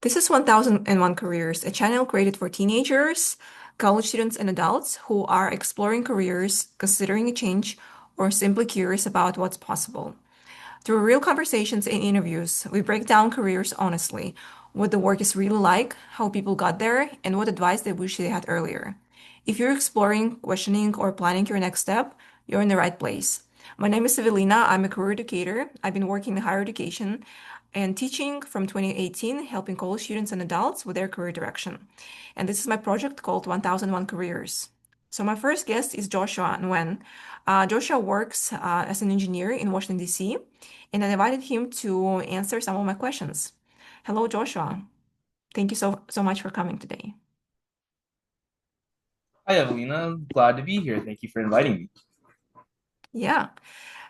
This is 1001 Careers, a channel created for teenagers, college students, and adults who are exploring careers, considering a change, or simply curious about what's possible. Through real conversations and interviews, we break down careers honestly, what the work is really like, how people got there, and what advice they wish they had earlier. If you're exploring, questioning, or planning your next step, you're in the right place. My name is Evelina. I'm a career educator. I've been working in higher education and teaching from 2018, helping college students and adults with their career direction. And this is my project called 1001 Careers. So my first guest is Joshua Nguyen. Joshua works as an engineer in Washington, D.C., and I invited him to answer some of my questions. Hello, Joshua. Thank you so much for coming today. Hi, Evelina. Glad to be here. Thank you for inviting me. Yeah.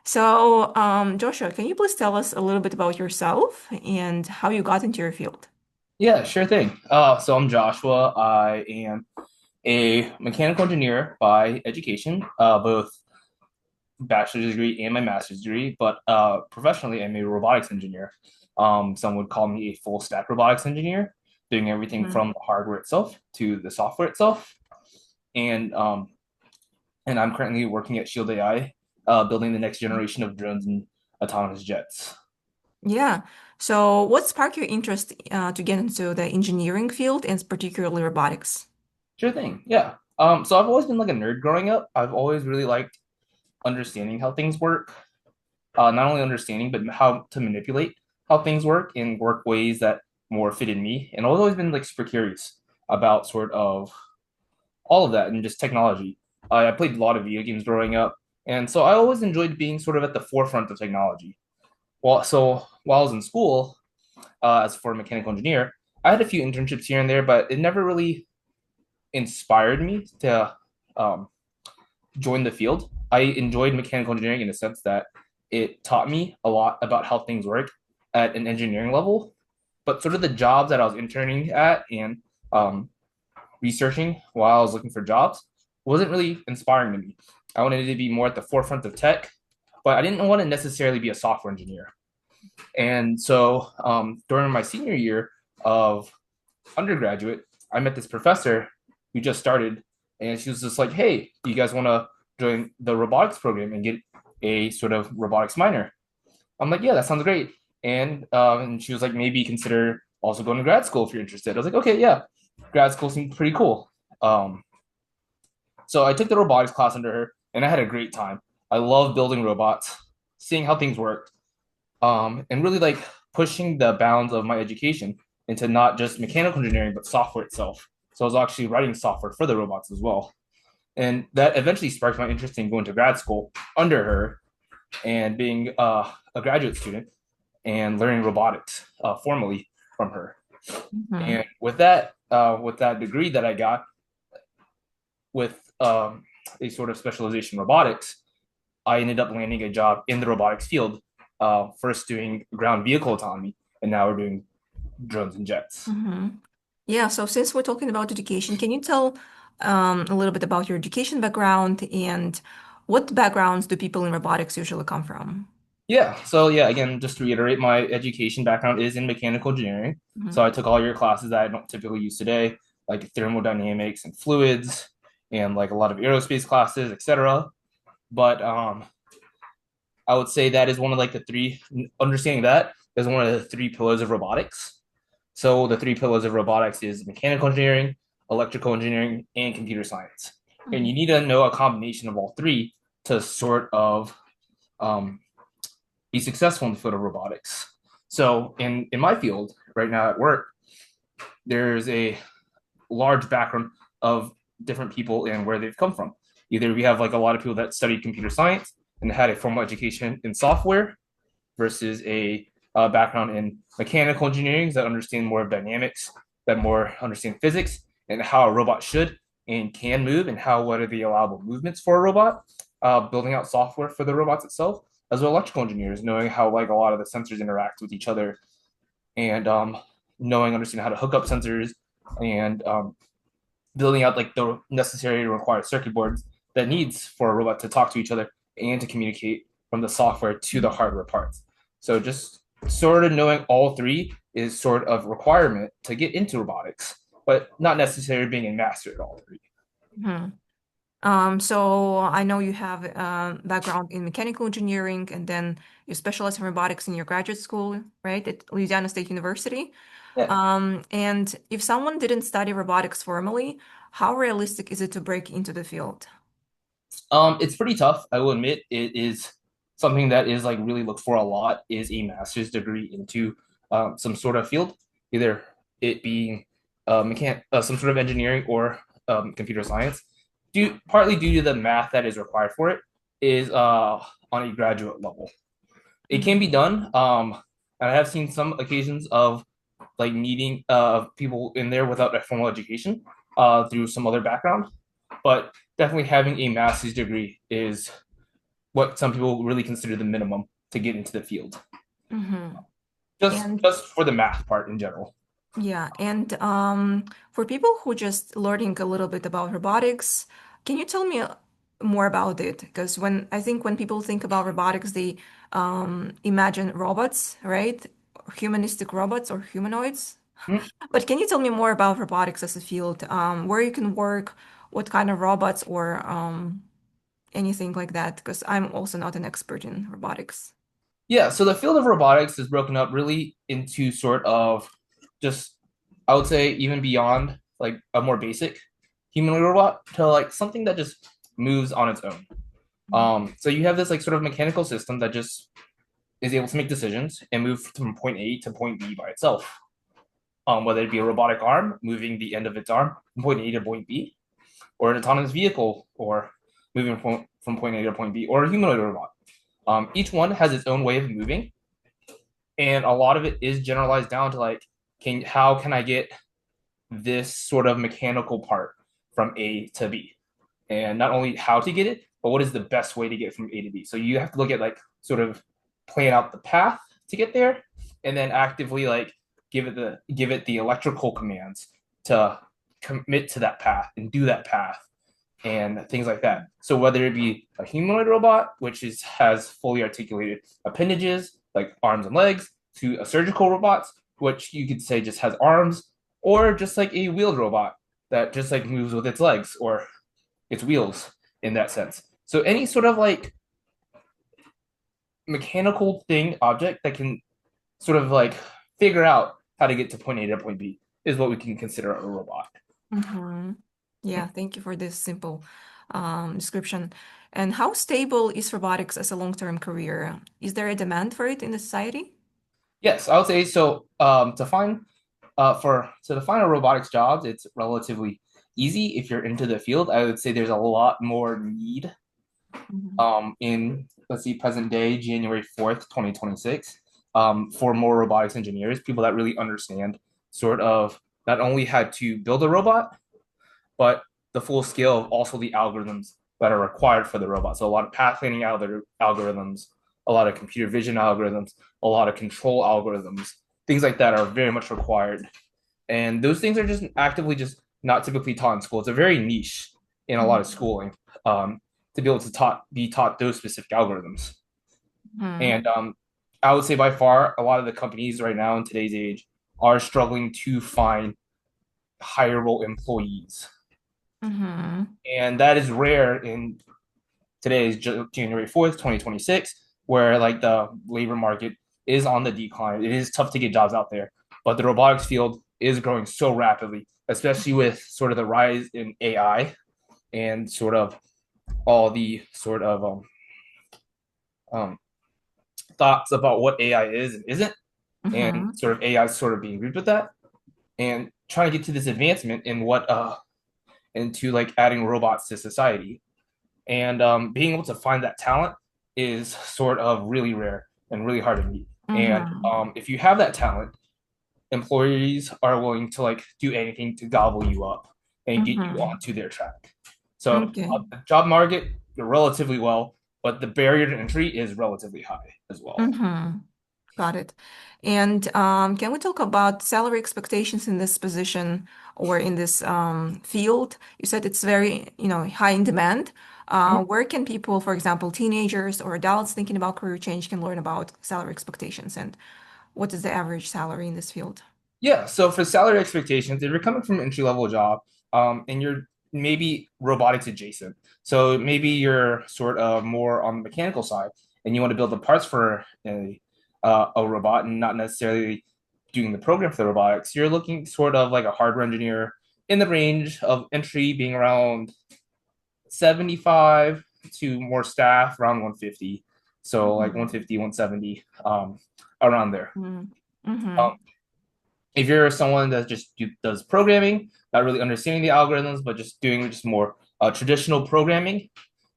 So, Joshua, can you please tell us a little bit about yourself and how you got into your field? Yeah, sure thing. So I'm Joshua. I am a mechanical engineer by education, both bachelor's degree and my master's degree, but professionally, I'm a robotics engineer. Some would call me a full stack robotics engineer, doing everything Mhm. from the hardware itself to the software itself. And um, and I'm currently working at Shield AI, building the next generation of drones and autonomous jets. Yeah. So, what sparked your interest to get into the engineering field and particularly robotics? Sure thing. Yeah. So I've always been like a nerd growing up. I've always really liked understanding how things work. Not only understanding, but how to manipulate how things work and work ways that more fitted me. And I've always been like super curious about sort of all of that and just technology. I played a lot of video games growing up, and so I always enjoyed being sort of at the forefront of technology. While I was in school, as for a mechanical engineer, I had a few internships here and there, but it never really inspired me to um, join the field. I enjoyed mechanical engineering in the sense that it taught me a lot about how things work at an engineering level. But sort of the jobs that I was interning at and um, researching while I was looking for jobs wasn't really inspiring to me. I wanted to be more at the forefront of tech, but I didn't want to necessarily be a software engineer. And so during my senior year of undergraduate, I met this professor who just started, and she was just like, "Hey, do you guys want to join the robotics program and get a sort of robotics minor?" I'm like, "Yeah, that sounds great." And she was like, "Maybe consider also going to grad school if you're interested." I was like, "Okay, yeah, grad school seemed pretty cool." Um, so I took the robotics class under her, and I had a great time. I love building robots, seeing how things worked, and really like pushing the bounds of my education into not just mechanical engineering but software itself. So I was actually writing software for the robots as well, and that eventually sparked my interest in going to grad school under her and being a graduate student and learning robotics formally from her. Mhm. And with that degree that I got with a sort of specialization in robotics, I ended up landing a job in the robotics field, first doing ground vehicle autonomy, and now we're doing drones and jets. Mhm. Yeah, so since we're talking about education, can you tell a little bit about your education background and what backgrounds do people in robotics usually come from? Yeah, so yeah, again, just to reiterate, my education background is in mechanical engineering. So Mhm. I took all your classes that I don't typically use today, like thermodynamics and fluids, and like a lot of aerospace classes, etc. But I would say that is one of like the three, understanding that is one of the three pillars of robotics. So the three pillars of robotics is mechanical engineering, electrical engineering, and computer science. And you Mhm. need to know a combination of all three to sort of um, be successful in the field of robotics. So in my field right now at work, there's a large background of different people and where they've come from. Either we have like a lot of people that studied computer science and had a formal education in software versus a background in mechanical engineering that understand more of dynamics, that more understand physics and how a robot should and can move and how what are the allowable movements for a robot, building out software for the robots itself, as well as electrical engineers, knowing how like a lot of the sensors interact with each other and knowing, understanding how to hook up sensors and building out like the necessary required circuit boards that needs for a robot to talk to each other and to communicate from the software to the hardware parts. So just sort of knowing all three is sort of requirement to get into robotics, but not necessarily being a master at all three. Mhm. So I know you have background in mechanical engineering, and then you specialize in robotics in your graduate school, right, at Louisiana State University. Yeah. And if someone didn't study robotics formally, how realistic is it to break into the field? It's pretty tough. I will admit it is something that is like really looked for a lot is a master's degree into some sort of field, either it being some sort of engineering or computer science. Partly due to the math that is required for it is on a graduate level. It can be Mhm. done. And I have seen some occasions of like needing people in there without a formal education through some other background, but definitely having a master's degree is what some people really consider the minimum to get into the field. Mhm. Just And just for the math part in general. yeah, and for people who just learning a little bit about robotics, can you tell me more about it? Because when people think about robotics, they imagine robots, right? Humanistic robots or humanoids. Mhm. But can you tell me more about robotics as a field? Where you can work, what kind of robots, or anything like that? Because I'm also not an expert in robotics. Yeah, so the field of robotics is broken up really into sort of just, I would say, even beyond like a more basic humanoid robot to like something that just moves on its own. So you have this like sort of mechanical system that just is able to make decisions and move from point A to point B by itself. Whether it be a robotic arm moving the end of its arm from point A to point B, or an autonomous vehicle, or moving from point A to point B, or a humanoid robot. Each one has its own way of moving, and a lot of it is generalized down to like, how can I get this sort of mechanical part from A to B, and not only how to get it, but what is the best way to get from A to B. So you have to look at like sort of plan out the path to get there, and then actively like give it the electrical commands to commit to that path and do that path and things like that. So whether it be a humanoid robot, which has fully articulated appendages like arms and legs, to a surgical robot, which you could say just has arms, or just like a wheeled robot that just like moves with its legs or its wheels in that sense. So any sort of like mechanical thing object that can sort of like figure out how to get to point A to point B is what we can consider a robot. Hmm. Yeah, thank you for this simple description. And how stable is robotics as a long-term career? Is there a demand for it in the society? Yes, I would say so. To find a robotics job, it's relatively easy if you're into the field. I would say there's a lot more need Mhm. in let's see present day January 4th, 2026, for more robotics engineers, people that really understand sort of not only how to build a robot, but the full scale of also the algorithms that are required for the robot. So a lot of path planning algorithms, a lot of computer vision algorithms, a lot of control algorithms, things like that are very much required. And those things are just actively just not typically taught in school. It's a very niche in a lot of Mhm. schooling to be able to be taught those specific algorithms. Mhm. And I would say by far, a lot of the companies right now in today's age are struggling to find hireable employees. Mhm. And that is rare in today's January 4th, 2026, where like the labor market is on the decline. It is tough to get jobs out there, but the robotics field is growing so rapidly, especially with sort of the rise in AI and sort of all the sort of um, thoughts about what AI is and isn't, and Mhm. sort of AI sort of being grouped with that, and trying to get to this advancement in what into like adding robots to society, and being able to find that talent is sort of really rare and really hard to meet. And Mhm. if you have that talent, employees are willing to like do anything to gobble you up and get you Mhm. onto their track. So Okay. the job market relatively well, but the barrier to entry is relatively high as well. Mm-hmm. Got it. And can we talk about salary expectations in this position or in this field? You said it's very, high in demand. Where can people, for example, teenagers or adults thinking about career change can learn about salary expectations and what is the average salary in this field? Yeah, so for salary expectations, if you're coming from an entry level job, and you're maybe robotics adjacent, so maybe you're sort of more on the mechanical side, and you want to build the parts for a robot, and not necessarily doing the program for the robotics. You're looking sort of like a hardware engineer in the range of entry being around 75 to more staff around 150. So like Mm-hmm. 150, 170, around there. Mm-hmm. Um, if you're someone that just does programming, not really understanding the algorithms, but just doing just more traditional programming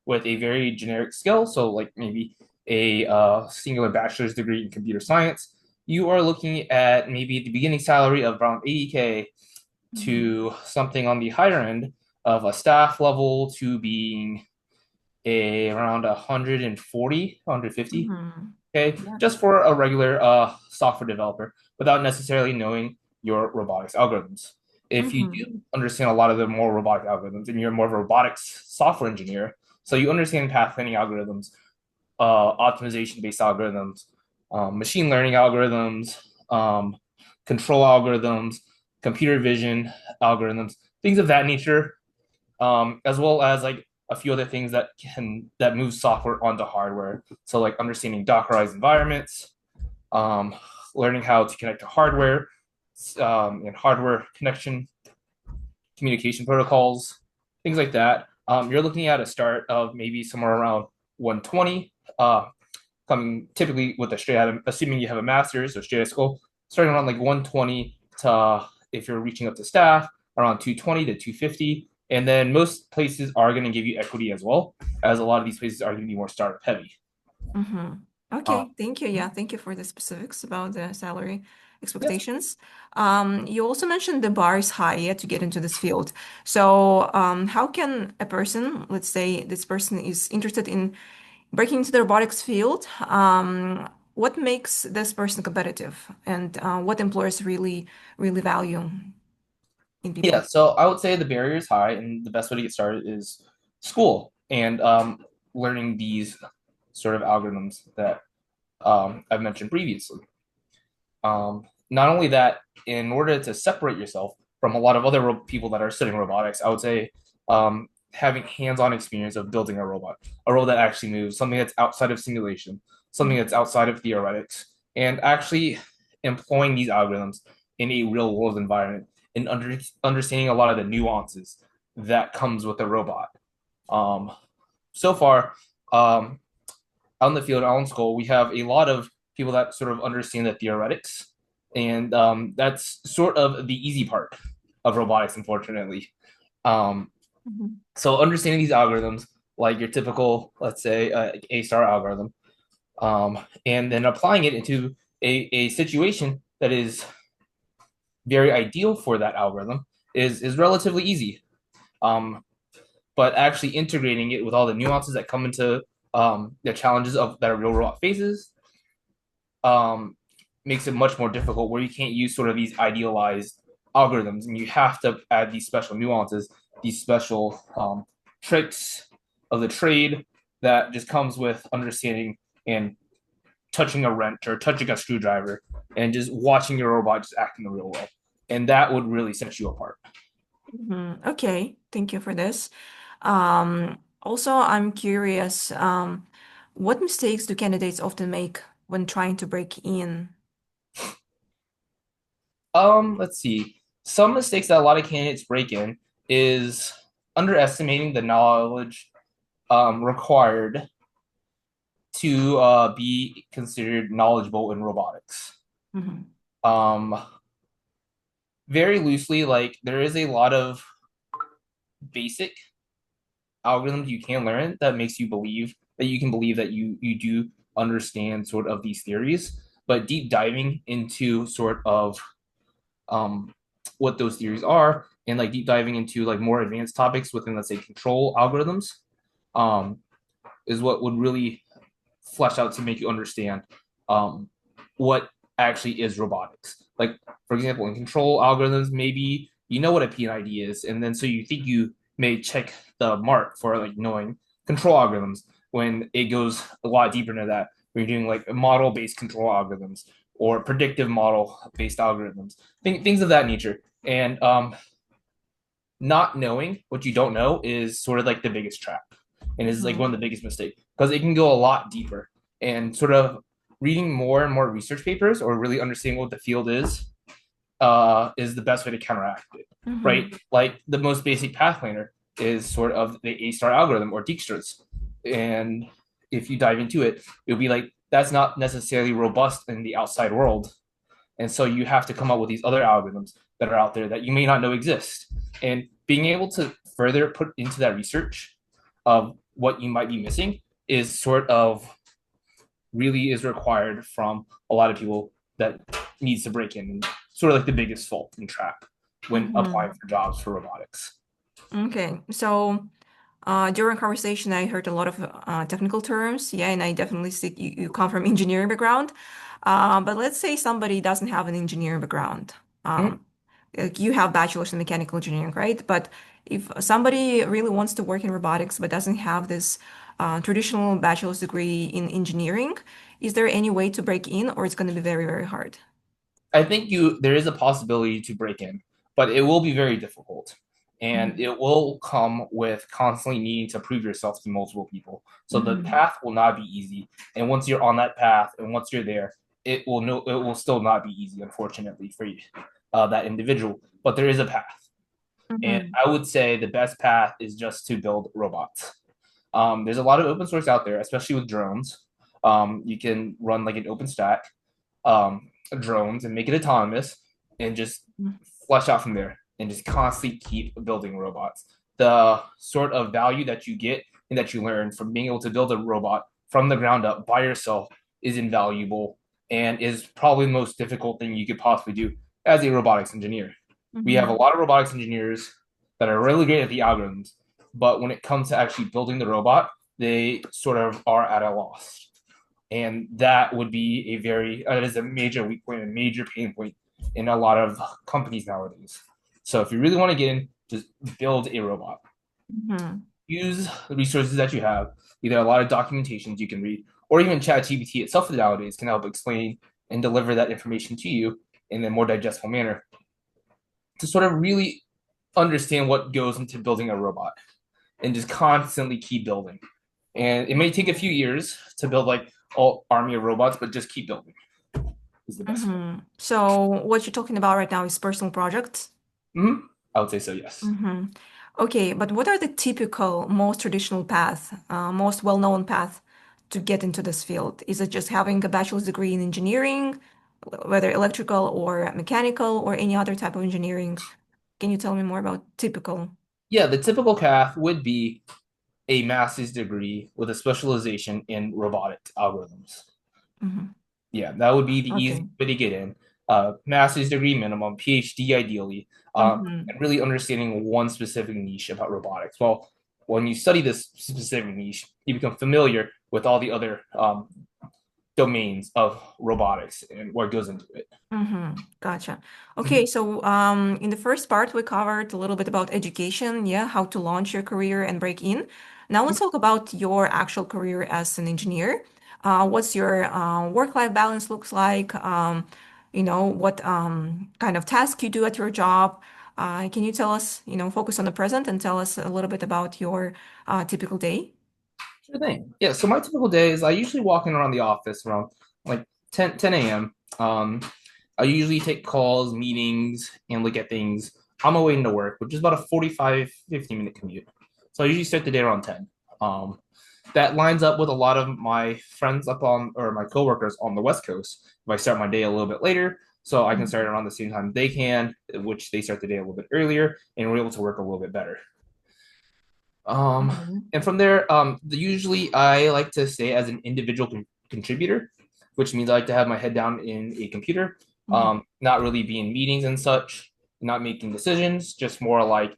with a very generic skill, so like maybe a singular bachelor's degree in computer science, you are looking at maybe the beginning salary of around 80K Mm-hmm. to something on the higher end of a staff level to being around 140, 150. Mm-hmm. Okay, Yeah. just for a regular software developer without necessarily knowing your robotics algorithms. If you Mm-hmm. do understand a lot of the more robotic algorithms and you're more of a robotics software engineer, so you understand path planning algorithms, optimization based algorithms, machine learning algorithms, control algorithms, computer vision algorithms, things of that nature, as well as like a few other things that move software onto hardware. So like understanding Dockerized environments, um, learning how to connect to hardware, and hardware connection, communication protocols, things like that. You're looking at a start of maybe somewhere around 120, coming typically with a straight out, assuming you have a master's or straight out of school, starting around like 120 to, if you're reaching up to staff, around 220 to 250. And then most places are going to give you equity as well, as a lot of these places are going to be more startup heavy. Mm-hmm. Um, Okay, thank you. Yeah, thank you for the specifics about the salary yeah, expectations. You also mentioned the bar is high, yeah, to get into this field. So, how can a person, let's say this person is interested in breaking into the robotics field, what makes this person competitive, and what employers really value in yeah. people? So I would say the barrier is high, and the best way to get started is school and learning these sort of algorithms that I've mentioned previously. Not only that, in order to separate yourself from a lot of other people that are studying robotics, I would say having hands-on experience of building a robot that actually moves, something that's outside of simulation, something that's outside of theoretics, and actually employing these algorithms in a real-world environment and understanding a lot of the nuances that comes with a robot. Um, so far, um, out in the field, out in school, we have a lot of people that sort of understand the theoretics, and that's sort of the easy part of robotics, unfortunately. Um, Mhm. so understanding these algorithms, like your typical, let's say, A star algorithm, and then applying it into a situation that is very ideal for that algorithm is relatively easy. Um, but actually integrating it with all the nuances that come into the challenges of that a real robot faces, um, makes it much more difficult where you can't use sort of these idealized algorithms and you have to add these special nuances, these special tricks of the trade that just comes with understanding and touching a wrench or touching a screwdriver and just watching your robot just act in the real world. And that would really set you apart. Mhm. Okay, thank you for this. Also, I'm curious, what mistakes do candidates often make when trying to break in? Let's see. Some mistakes that a lot of candidates break in is underestimating the knowledge required to be considered knowledgeable in robotics. Mhm. Um, very loosely, like there is a lot of basic algorithms you can learn that makes you believe that you can believe that you do understand sort of these theories, but deep diving into sort of um, what those theories are and like deep diving into like more advanced topics within, let's say, control algorithms, um, is what would really flesh out to make you understand um, what actually is robotics. Like, for example, in control algorithms, maybe you know what a PID is, and then so you think you may check the mark for like knowing control algorithms when it goes a lot deeper into that. Where you're doing like model-based control algorithms, or predictive model based algorithms, things of that nature. And not knowing what you don't know is sort of like the biggest trap and is like one of the biggest mistakes because it can go a lot deeper and sort of reading more and more research papers or really understanding what the field is the best way to counteract it, Mm-hmm. right? Like the most basic path planner is sort of the A-star algorithm or Dijkstra's. And if you dive into it, it'll be like that's not necessarily robust in the outside world. And so you have to come up with these other algorithms that are out there that you may not know exist. And being able to further put into that research of what you might be missing is sort of really is required from a lot of people that needs to break in, and sort of like the biggest fault and trap when Mm-hmm. applying for jobs for robotics. Okay, so during conversation, I heard a lot of technical terms. Yeah, and I definitely see you come from engineering background. But let's say somebody doesn't have an engineering background. Mm-hmm. Um, like you have bachelor's in mechanical engineering, right? But if somebody really wants to work in robotics but doesn't have this traditional bachelor's degree in engineering, is there any way to break in, or it's going to be very, very hard? I think there is a possibility to break in, but it will be very difficult. And Mm-hmm. it will come with constantly needing to prove yourself to multiple people. So the Mm-hmm. path will not be easy. And once you're on that path and once you're there, it will still not be easy, unfortunately, for you, that individual. But there is a path. And Mm-hmm. I would say the best path is just to build robots. There's a lot of open source out there, especially with drones. You can run like an open stack drones and make it autonomous and just flesh out from there and just constantly keep building robots. The sort of value that you get and that you learn from being able to build a robot from the ground up by yourself is invaluable and is probably the most difficult thing you could possibly do as a robotics engineer. We have a Mm-hmm. lot of robotics engineers that are really great at the algorithms, but when it comes to actually building the robot, they sort of are at a loss. And that would be that is a major weak point, a major pain point in a lot of companies nowadays. So if you really want to get in, just build a robot. Mm-hmm. Use the resources that you have, either a lot of documentations you can read, or even ChatGPT itself nowadays can help explain and deliver that information to you in a more digestible manner to sort of really understand what goes into building a robot and just constantly keep building. And it may take a few years to build like all army of robots, but just keep building is the best way. Mm-hmm. So what you're talking about right now is personal projects. Mm-hmm. I would say so, yes. Mm-hmm. Okay, but what are the typical, most traditional path, most well-known path to get into this field? Is it just having a bachelor's degree in engineering, whether electrical or mechanical or any other type of engineering? Can you tell me more about typical? Yeah, the typical path would be a master's degree with a specialization in robotic algorithms. Mm-hmm. Yeah, that would be the easy Okay. way to get in. Master's degree minimum, PhD ideally, Mm-hmm. and really understanding one specific niche about robotics. Well, when you study this specific niche, you become familiar with all the other domains of robotics and what goes into it. Mm-hmm. Gotcha. Okay, Mhm. so in the first part, we covered a little bit about education, yeah, how to launch your career and break in. Now let's talk about your actual career as an engineer. What's your work-life balance looks like? What kind of task you do at your job? Can you tell us, focus on the present and tell us a little bit about your typical day? Sure thing. Yeah, so my typical day is I usually walk in around the office around like 10 a.m. I usually take calls, meetings, and look at things on my way into work, which is about a 45, 50-minute commute. So I usually start the day around 10. Um, that lines up with a lot of my friends or my coworkers on the West Coast. If I start my day a little bit later, so I can start around the same time they can, which they start the day a little bit earlier, and we're able to work a little bit better. Um, Mm-hmm. and from there, usually I like to stay as an individual contributor, which means I like to have my head down in a computer, Mm-hmm. not really be in meetings and such, not making decisions, just more like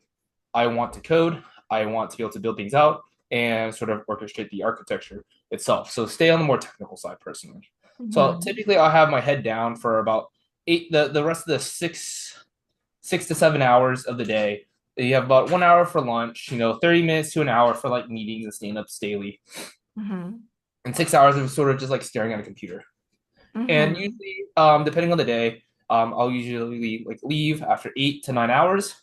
I want to code, I want to be able to build things out and sort of orchestrate the architecture itself. So stay on the more technical side personally. So Mm-hmm. typically I'll have my head down for about the rest of the 6 to 7 hours of the day. You have about 1 hour for lunch, 30 minutes to an hour for like meetings and stand ups daily, Mm-hmm. and 6 hours of sort of just like staring at a computer. And Mm-hmm. usually, depending on the day, I'll usually like leave after 8 to 9 hours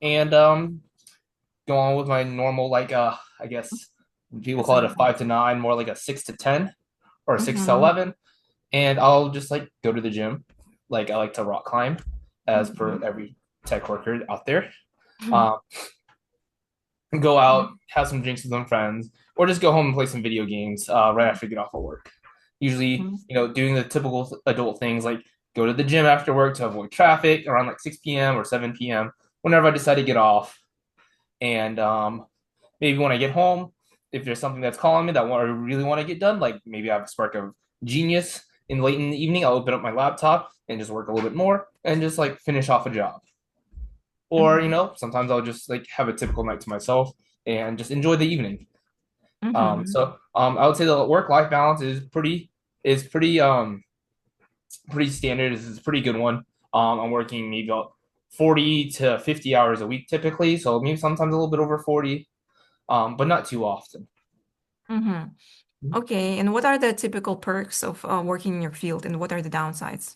and go on with my normal like I guess people That's call a it a 5 to 9, more like a 6 to 10 or a six to mm-hmm. eleven. And I'll just like go to the gym. Like I like to rock climb, as per Mm-hmm. every tech worker out there. Um, Go out, have some drinks with some friends, or just go home and play some video games right after you get off of work. Usually, Mm-hmm. doing the typical adult things like go to the gym after work to avoid traffic around like 6 p.m. or 7 p.m. whenever I decide to get off. And maybe when I get home, if there's something that's calling me that I really want to get done, like maybe I have a spark of genius in late in the evening, I'll open up my laptop and just work a little bit more and just like finish off a job. Or, Mm-hmm. sometimes I'll just like have a typical night to myself and just enjoy the evening. Mm-hmm. I would say the work life balance is pretty standard. It's a pretty good one. I'm working maybe about 40 to 50 hours a week typically, so maybe sometimes a little bit over 40, but not too often. Mm-hmm. Okay, and what are the typical perks of working in your field, and what are the downsides?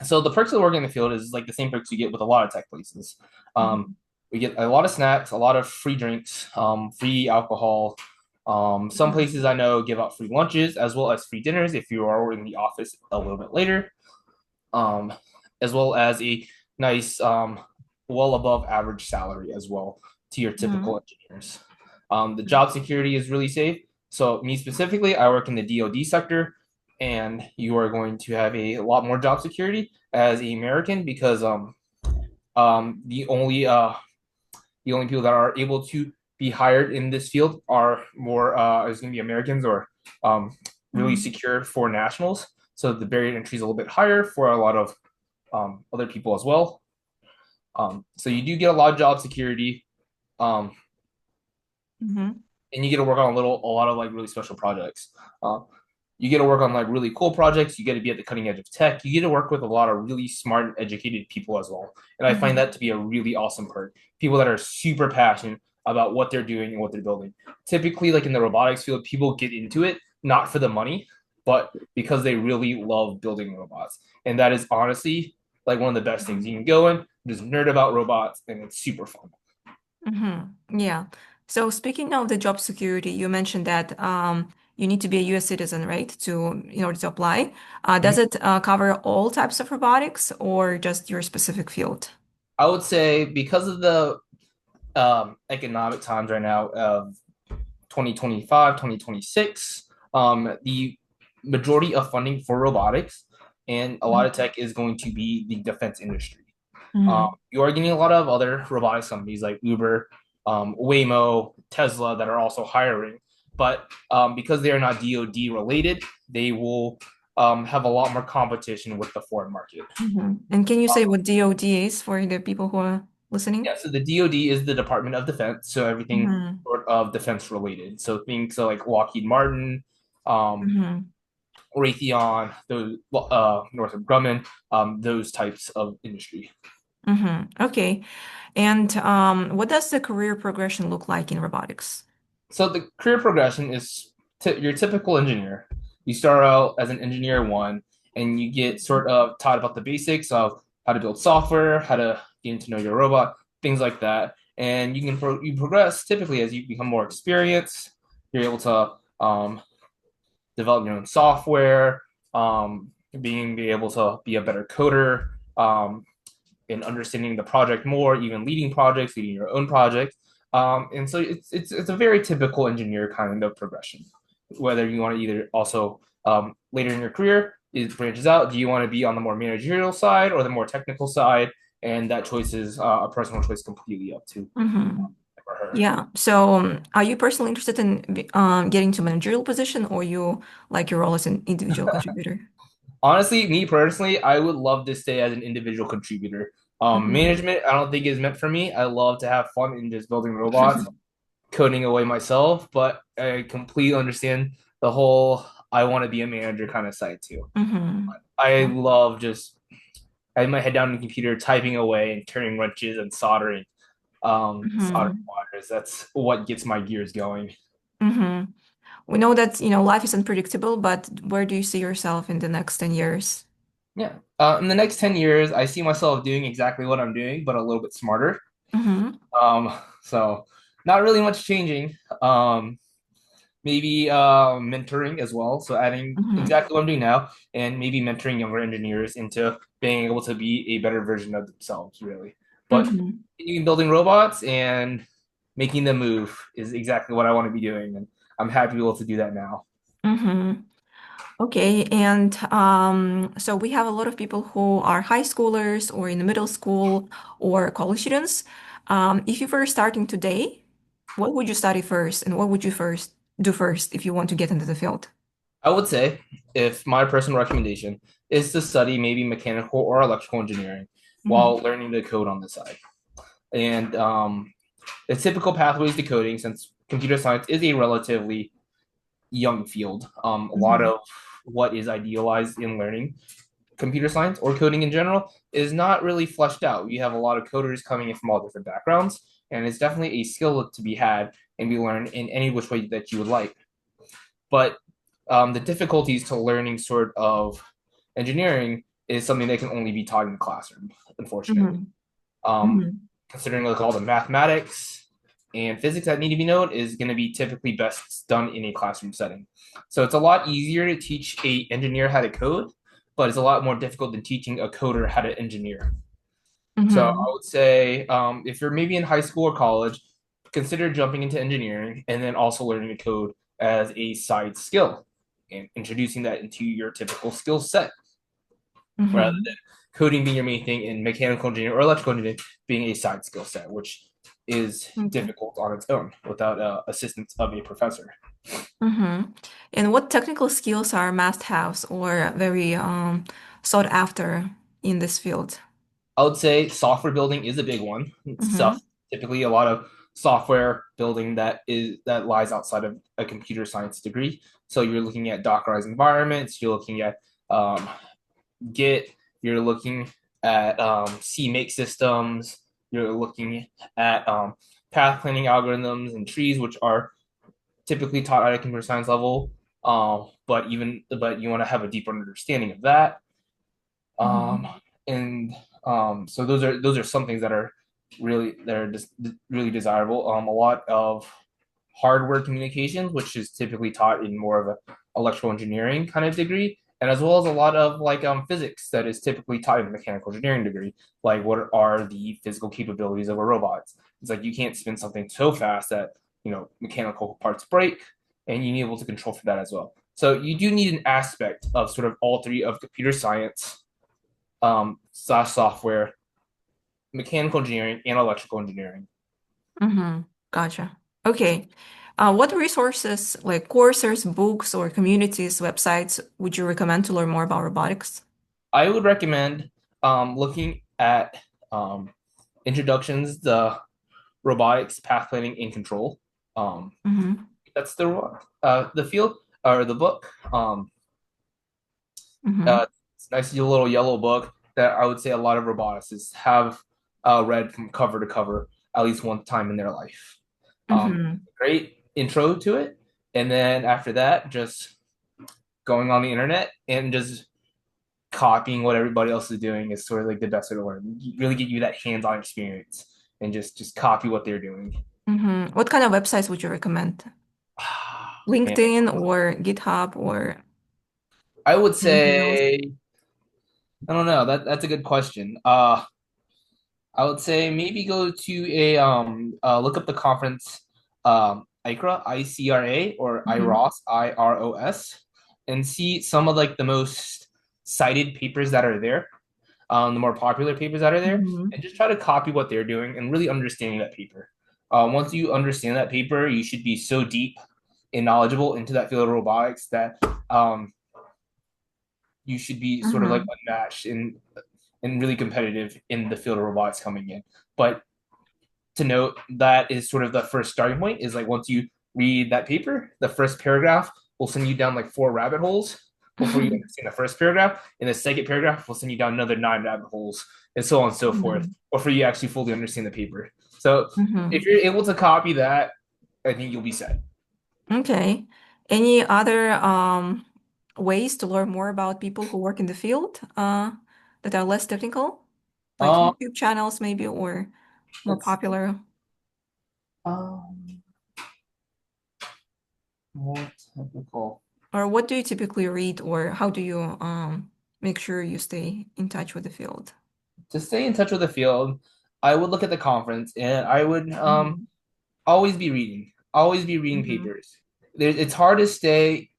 So the perks of working in the field is like the same perks you get with a lot of tech places. Um, Mm-hmm. we get a lot of snacks, a lot of free drinks, free alcohol. Some Mm-hmm. places I know give out free lunches as well as free dinners if you are in the office a little bit later, um, as well as a nice, well above average salary as well to your Mm-hmm. typical engineers. The job security is really safe. So me specifically, I work in the DoD sector, and you are going to have a lot more job security as an American because um, the only uh, the only people that are able to be hired in this field are more is going to be Americans or really Mm-hmm. secure for nationals. So the barrier to entry is a little bit higher for a lot of other people as well. So you do get a lot of job security, um, Mm-hmm. and you get to work on a lot of like really special projects. Uh, you get to work on like really cool projects. You get to be at the cutting edge of tech. You get to work with a lot of really smart and educated people as well. And I find Mm-hmm. that to be a really awesome perk. People that are super passionate about what they're doing and what they're building. Typically, like in the robotics field, people get into it not for the money, but because they really love building robots. And that is honestly like one of the best things. You can go in, just nerd about robots, and it's super fun. Mm-hmm. Yeah. So speaking of the job security, you mentioned that you need to be a US citizen, right, to in order to apply. Does it cover all types of robotics or just your specific field? I would say because of the economic times right now of 2025, 2026, the majority of funding for robotics and a lot of tech is going to be the defense industry. Mm-hmm. You are getting a lot of other robotics companies like Uber, Waymo, Tesla that are also hiring, but because they are not DoD related, they will have a lot more competition with the foreign market. Mm-hmm. And can you say what DoD is for the people who are listening? Yeah, so the DoD is the Department of Defense, so everything Mm-hmm. sort of defense related. So things like Lockheed Martin, um, Mm-hmm. Raytheon, those Northrop Grumman, those types of industry. Mm-hmm. Okay. And what does the career progression look like in robotics? So the career progression is your typical engineer. You start out as an engineer one, and you get sort of taught about the basics of how to build software, how to get to know your robot, things like that. And you progress typically as you become more experienced. You're able to develop your own software, being be able to be a better coder, in understanding the project more, even leading projects, leading your own project. And so it's a very typical engineer kind of progression. Whether you want to either also later in your career, it branches out. Do you want to be on the more managerial side or the more technical side? And that choice is a personal choice completely up to him Mm-hmm. or her. Yeah. So, are you personally interested in getting to managerial position, or you like your role as an individual contributor? Honestly, me personally, I would love to stay as an individual contributor. Mm-hmm. Management, I don't think is meant for me. I love to have fun in just building robots, coding away myself, but I completely understand the whole I want to be a manager kind of side too. Mm-hmm. I love just having my head down on the computer, typing away and turning wrenches and soldering Mm-hmm. wires. That's what gets my gears going. Mm-hmm. We know that, life is unpredictable, but where do you see yourself in the next 10 years? Yeah. In the next 10 years, I see myself doing exactly what I'm doing, but a little bit smarter. Mm-hmm. So not really much changing. Maybe mentoring as well. So adding Mm-hmm. exactly what I'm doing now and maybe mentoring younger engineers into being able to be a better version of themselves, really. But Mm-hmm. continuing building robots and making them move is exactly what I want to be doing. And I'm happy to be able to do that now. Mm-hmm. Okay, and so we have a lot of people who are high schoolers or in the middle school or college students. If you were starting today, what would you study first, and what would you first do first if you want to get into the field? I would say, if my personal recommendation is to study maybe mechanical or electrical engineering Mm-hmm. while learning to code on the side. And the typical pathways to coding, since computer science is a relatively young field, a lot Mm-hmm. of what is idealized in learning computer science or coding in general is not really fleshed out. You have a lot of coders coming in from all different backgrounds, and it's definitely a skill to be had and be learned in any which way that you would like. But the difficulties to learning sort of engineering is something that can only be taught in the classroom, unfortunately. Mm-hmm. Um, Mm-hmm. Considering like all the mathematics and physics that need to be known is going to be typically best done in a classroom setting. So it's a lot easier to teach a engineer how to code, but it's a lot more difficult than teaching a coder how to engineer. So Mm-hmm. I would say if you're maybe in high school or college, consider jumping into engineering and then also learning to code as a side skill and introducing that into your typical skill set rather Mm-hmm. than coding being your main thing and mechanical engineering or electrical engineering being a side skill set, which is Okay. difficult on its own without assistance of a professor. Mm-hmm. And what technical skills are must-haves or very sought after in this field? I would say software building is a big one. It's Mm-hmm. stuff typically a lot of software building that lies outside of a computer science degree. So you're looking at Dockerized environments, you're looking at Git, you're looking at CMake systems, you're looking at path planning algorithms and trees, which are typically taught at a computer science level. But you want to have a deeper understanding of that. Um, Mm-hmm. and So those are some things that are just really desirable. A lot of hardware communications, which is typically taught in more of a electrical engineering kind of degree, and as well as a lot of like physics that is typically taught in a mechanical engineering degree. Like what are the physical capabilities of a robot? It's like you can't spin something so fast that mechanical parts break, and you need able to control for that as well. So you do need an aspect of sort of all three of computer science slash software, mechanical engineering, and electrical engineering. Mm-hmm. Gotcha. Okay. What resources, like courses, books, or communities, websites, would you recommend to learn more about robotics? I would recommend looking at um, introductions, the robotics, path planning, and control. Um, Mm-hmm. that's the field or the book. Mm-hmm. It's a nice little yellow book that I would say a lot of roboticists have read from cover to cover at least one time in their life. Mm-hmm. Great intro to it, and then after that, just going on the internet and just copying what everybody else is doing is sort of like the best way to learn. Really get you that hands-on experience and just copy what they're doing. Mm-hmm. What kind of websites would you recommend? Man, LinkedIn or GitHub or I would anything else? say I don't know. That's a good question. I would say maybe go to a look up the conference ICRA ICRA or Mm-hmm. IROS and see some of like the most cited papers that are there, the more popular papers that are there, Mm-hmm. and just try to copy what they're doing and really understanding that paper. Once you understand that paper, you should be so deep and knowledgeable into that field of robotics that you should be sort of like Mm-hmm. unmatched and really competitive in the field of robotics coming in. But to note, that is sort of the first starting point. Is like once you read that paper, the first paragraph will send you down like four rabbit holes before you understand the first paragraph, and the second paragraph will send you down another nine rabbit holes, and so on and so forth, Mm-hmm. before you actually fully understand the paper. So if Mm-hmm. you're able to copy that, I think you'll be set. Okay. Any other ways to learn more about people who work in the field that are less technical, like Um, YouTube channels maybe, or more let's see. popular? Um, More typical. Or what do you typically read, or how do you make sure you stay in touch with the field? To stay in touch with the field, I would look at the conference and I would Hmm. always be reading Hmm. papers. It's hard to stay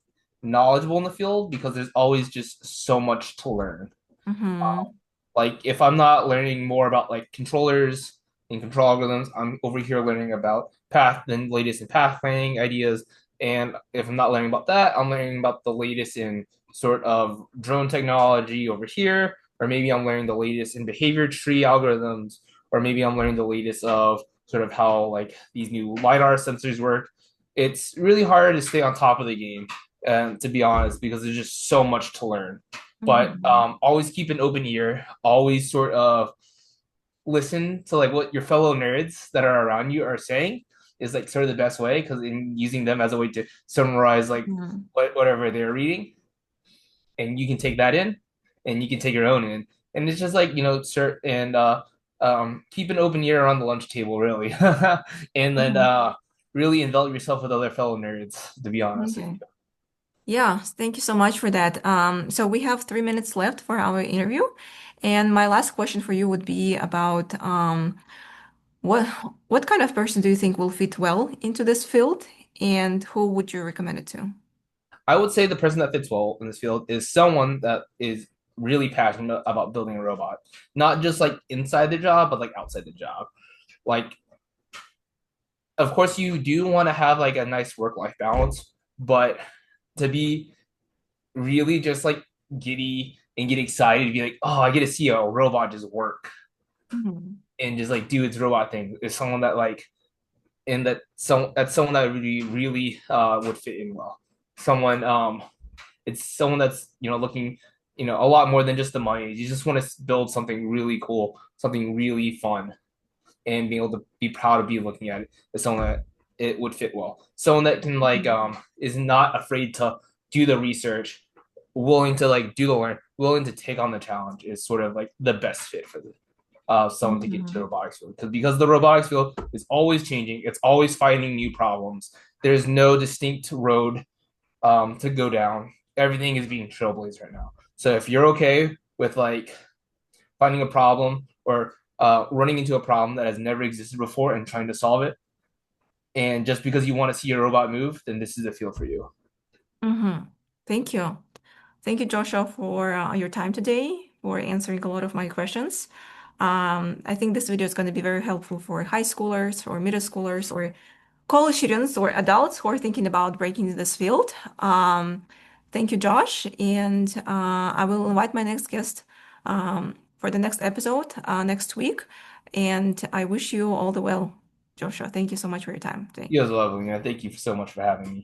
knowledgeable in the field because there's always just so much to learn. Hmm. Like if I'm not learning more about like controllers and control algorithms, I'm over here learning about the latest in path planning ideas. And if I'm not learning about that, I'm learning about the latest in sort of drone technology over here, or maybe I'm learning the latest in behavior tree algorithms, or maybe I'm learning the latest of sort of how like these new lidar sensors work. It's really hard to stay on top of the game, to be honest, because there's just so much to learn. But Hmm. always keep an open ear. Always sort of listen to like what your fellow nerds that are around you are saying is like sort of the best way because in using them as a way to summarize like Hmm. whatever they're reading, and you can take that in, and you can take your own in, and it's just like sir, and keep an open ear on the lunch table, really, and then Hmm. really envelop yourself with other fellow nerds. To be honest with Okay. you. Yeah, thank you so much for that. So we have 3 minutes left for our interview. And my last question for you would be about what what kind of person do you think will fit well into this field, and who would you recommend it to? I would say the person that fits well in this field is someone that is really passionate about building a robot, not just like inside the job, but like outside the job. Like, of course, you do want to have like a nice work life balance, but to be really just like giddy and get excited to be like, oh, I get to see a robot just work Mhm. and just like do its robot thing is someone that like, and that's someone that really would fit in well. Someone it's someone that's looking a lot more than just the money. You just want to build something really cool, something really fun, and being able to be proud to be looking at it as someone that it would fit well. Someone that can like Mhm. is not afraid to do the research, willing to like do the learn, willing to take on the challenge is sort of like the best fit for the someone to get into the Mhm. robotics field because the robotics field is always changing. It's always finding new problems. There's no distinct road to go down. Everything is being trailblazed right now. So if you're okay with like finding a problem or running into a problem that has never existed before and trying to solve it, and just because you want to see your robot move, then this is the field for you. Mhm. Thank you. Thank you, Joshua, for your time today, for answering a lot of my questions. I think this video is going to be very helpful for high schoolers or middle schoolers or college students or adults who are thinking about breaking into this field. Thank you, Josh. And I will invite my next guest for the next episode next week. And I wish you all the well, Joshua. Thank you so much for your time today. You as well, Lena. Thank you so much for having me.